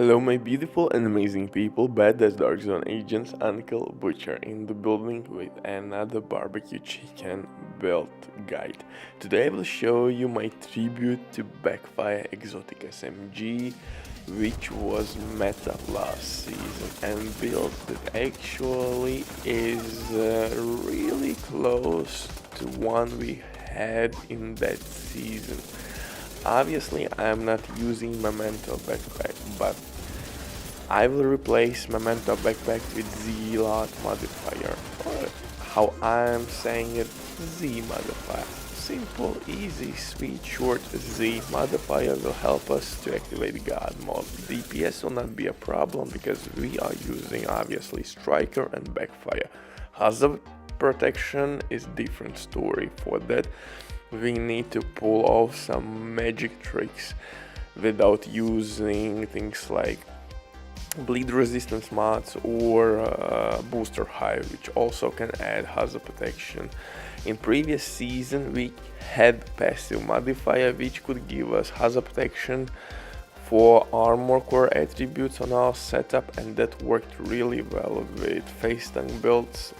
Hello my beautiful and amazing people, Badass Dark Zone agents, Uncle Butcher in the building with another barbecue chicken build guide. Today I will show you my tribute to Backfire exotic SMG, which was meta last season and build that actually is really close to one we had in that season. Obviously, I'm not using Memento backpack, but I will replace Memento backpack with Z-Lot modifier, or how I'm saying it, Z modifier. Simple, easy, sweet, short Z modifier will help us to activate God mode. DPS will not be a problem because we are using obviously Striker and Backfire. Hazard protection is different story. For that we need to pull off some magic tricks without using things like bleed resistance mods or booster hive, which also can add hazard protection. In previous season we had passive modifier which could give us hazard protection for armor core attributes on our setup, and that worked really well with face tank builds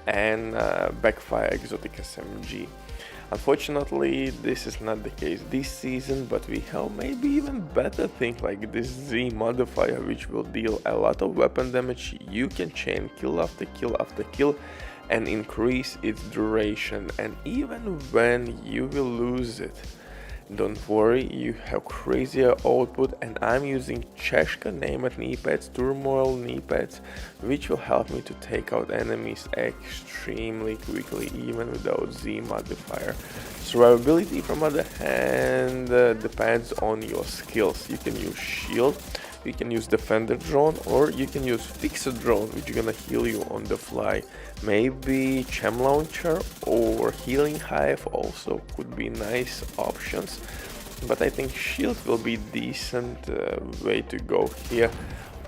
and Backfire exotic SMG. Unfortunately, this is not the case this season, but we have maybe even better thing like this Z modifier, which will deal a lot of weapon damage. You can chain kill after kill after kill and increase its duration, and even when you will lose it, don't worry, you have crazier output. And I'm using Cheshka named knee pads, turmoil knee pads, which will help me to take out enemies extremely quickly even without Z modifier. Survivability from other hand depends on your skills. You can use shield, you can use defender drone, or you can use fixer drone, which is gonna heal you on the fly. Maybe chem launcher or healing hive also could be nice options, but I think shield will be decent way to go here,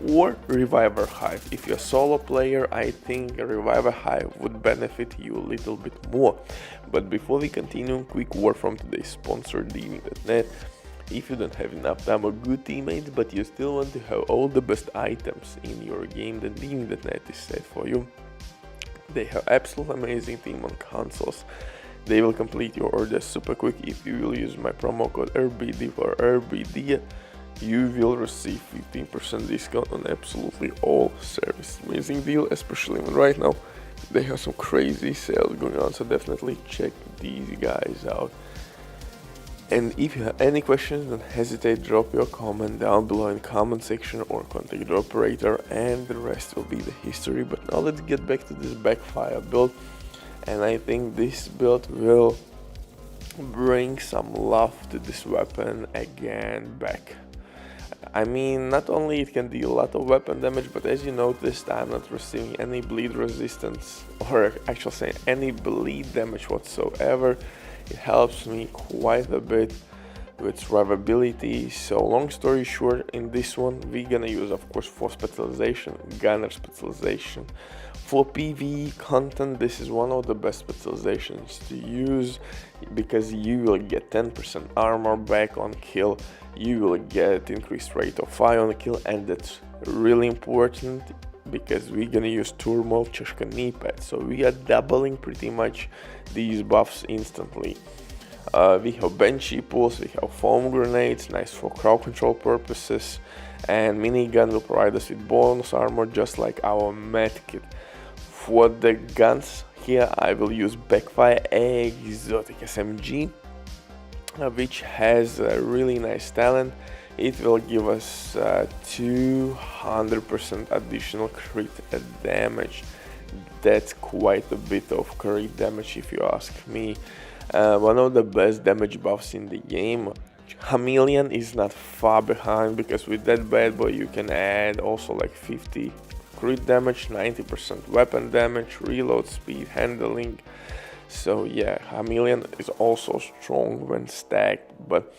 or reviver hive. If you're a solo player, I think a reviver hive would benefit you a little bit more. But before we continue, quick word from today's sponsor, DV.net. If you don't have enough time or good teammates, but you still want to have all the best items in your game, then DV.net is set for you. They have absolutely amazing team on consoles. They will complete your order super quick. If you will use my promo code RBD for RBD, you will receive 15% discount on absolutely all service. Amazing deal, especially right now. They have some crazy sales going on, so definitely check these guys out. And if you have any questions, don't hesitate, drop your comment down below in the comment section or contact the operator, and the rest will be the history. But now let's get back to this Backfire build, and I think this build will bring some love to this weapon again back. I mean, not only it can deal a lot of weapon damage, but as you noticed, I'm not receiving any bleed resistance, or actually say any bleed damage whatsoever. It helps me quite a bit with survivability. So long story short, in this one we're gonna use, of course, for specialization, gunner specialization. For PvE content, this is one of the best specializations to use because you will get 10% armor back on kill, you will get increased rate of fire on kill, and that's really important because we're gonna use turmoil, Cheshka knee pad, so we are doubling pretty much these buffs instantly. We have benchy pulls, we have foam grenades, nice for crowd control purposes, and minigun will provide us with bonus armor just like our medkit. For the guns here I will use Backfire exotic SMG, which has a really nice talent. It will give us 200% additional crit damage. That's quite a bit of crit damage if you ask me. One of the best damage buffs in the game. Chameleon is not far behind because with that bad boy you can add also like 50 crit damage, 90% weapon damage, reload speed, handling. So yeah, Chameleon is also strong when stacked, but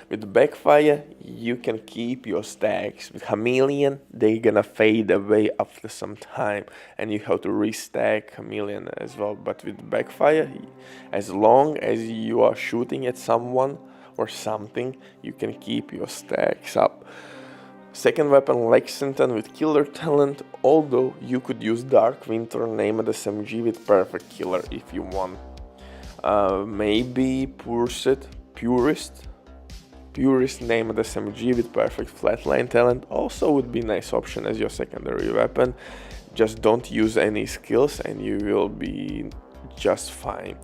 with Backfire you can keep your stacks. With Chameleon they're gonna fade away after some time and you have to restack Chameleon as well. But with Backfire, as long as you are shooting at someone or something, you can keep your stacks up. Second weapon, Lexington with killer talent, although you could use Dark Winter named SMG with perfect killer if you want. Maybe Purist named SMG with perfect flatline talent also would be nice option as your secondary weapon. Just don't use any skills and you will be just fine.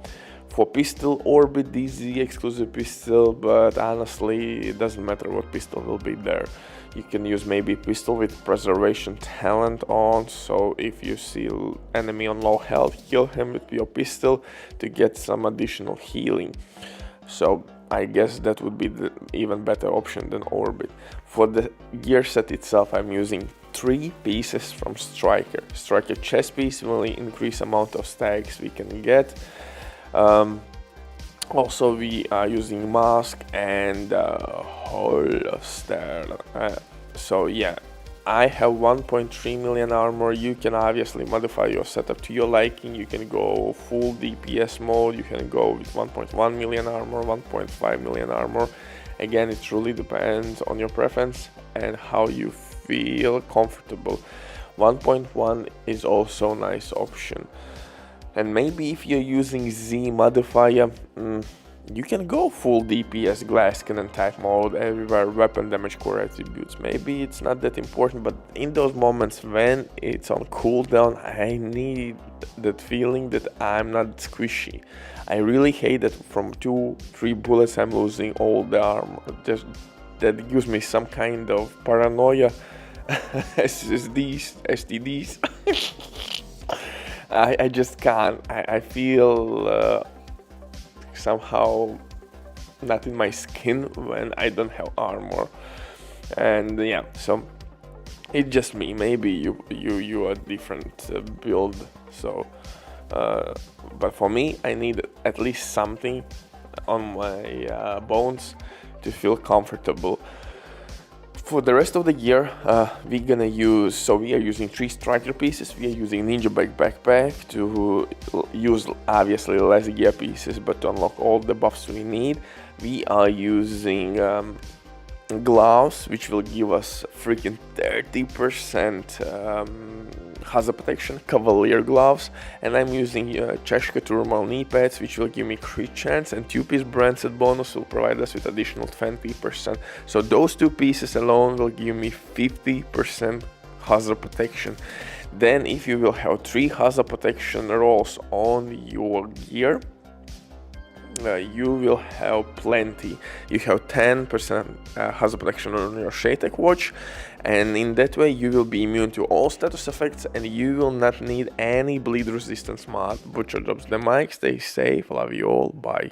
For pistol, Orbit DZ exclusive pistol, but honestly it doesn't matter what pistol will be there. You can use maybe pistol with preservation talent on, so if you see enemy on low health, kill him with your pistol to get some additional healing. So I guess that would be the even better option than Orbit. For the gear set itself, I'm using 3 pieces from Striker. Striker chest piece will increase amount of stacks we can get. Also we are using mask and holster. So yeah, I have 1.3 million armor. You can obviously modify your setup to your liking. You can go full DPS mode, you can go with 1.1 million armor, 1.5 million armor. Again, it truly depends on your preference and how you feel comfortable. 1.1 is also a nice option. And maybe if you're using Z modifier, you can go full DPS, glass cannon type mode, everywhere, weapon damage core attributes. Maybe it's not that important, but in those moments when it's on cooldown, I need that feeling that I'm not squishy. I really hate that from 2-3 bullets I'm losing all the armor. That gives me some kind of paranoia. STDs. I just can't. I feel somehow not in my skin when I don't have armor, and yeah, so it's just me. Maybe you are different build. So, but for me, I need at least something on my bones to feel comfortable. For the rest of the gear, we are using 3 striker pieces. We are using ninja backpack to use obviously less gear pieces, but to unlock all the buffs we need. We are using gloves, which will give us freaking 30% hazard protection, cavalier gloves, and I'm using Cheshire thermal knee pads, which will give me crit chance, and 2-piece branded bonus will provide us with additional 20%. So those 2 pieces alone will give me 50% hazard protection. Then if you will have 3 hazard protection rolls on your gear, you will have plenty. You have 10% hazard protection on your Shadetech watch, and in that way you will be immune to all status effects and you will not need any bleed resistance mod. Butcher drops the mic, stay safe, love you all, bye.